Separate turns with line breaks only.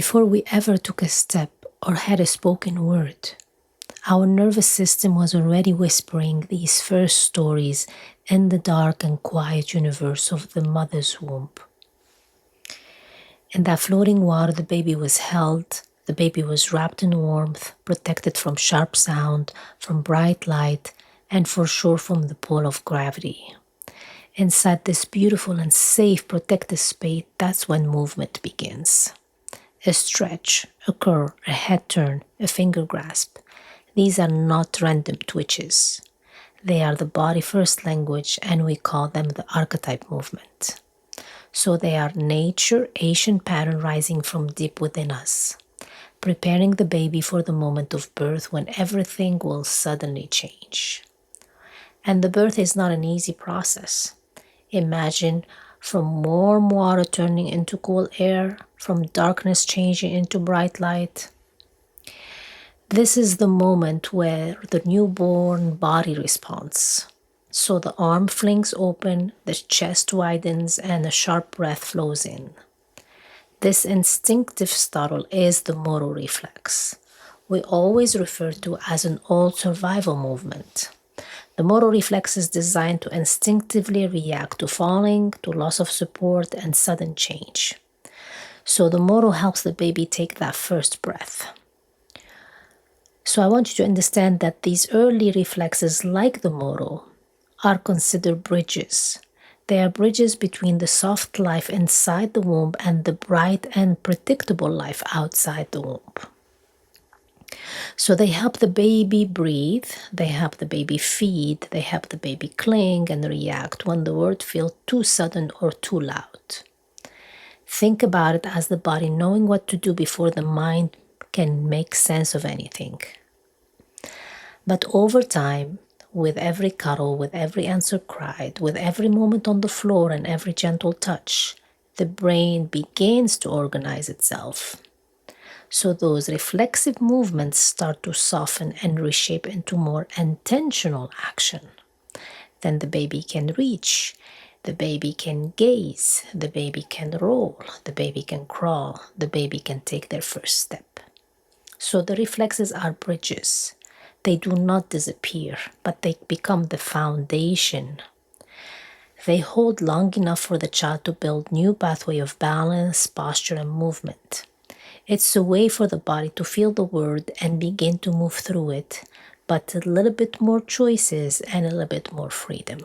Before we ever took a step or had a spoken word, our nervous system was already whispering these first stories in the dark and quiet universe of the mother's womb. In that floating water, the baby was held. The baby was wrapped in warmth, protected from sharp sound, from bright light, and for sure from the pull of gravity. Inside this beautiful and safe protected space, that's when movement begins. A stretch, a curl, a head turn, a finger grasp. These are not random twitches. They are the body first language, and we call them the archetype movement. So they are nature, Asian pattern rising from deep within us, preparing the baby for the moment of birth when everything will suddenly change. And the birth is not an easy process. Imagine from warm water turning into cool air, from darkness changing into bright light. This is the moment where the newborn body responds. So the arm flings open, the chest widens, and a sharp breath flows in. This instinctive startle is the Moro reflex. We always refer to as an old survival movement. The Moro reflex is designed to instinctively react to falling, to loss of support, and sudden change. So the Moro helps the baby take that first breath. So I want you to understand that these early reflexes, like the Moro, are considered bridges. They are bridges between the soft life inside the womb and the bright and predictable life outside the womb. So they help the baby breathe, they help the baby feed, they help the baby cling and react when the word feels too sudden or too loud. Think about it as the body knowing what to do before the mind can make sense of anything. But over time, with every cuddle, with every answer cried, with every moment on the floor and every gentle touch, the brain begins to organize itself. So those reflexive movements start to soften and reshape into more intentional action. Then the baby can reach, the baby can gaze, the baby can roll, the baby can crawl, the baby can take their first step. So the reflexes are bridges. They do not disappear, but they become the foundation. They hold long enough for the child to build new pathway of balance, posture, and movement. It's a way for the body to feel the word and begin to move through it, but a little bit more choices and a little bit more freedom.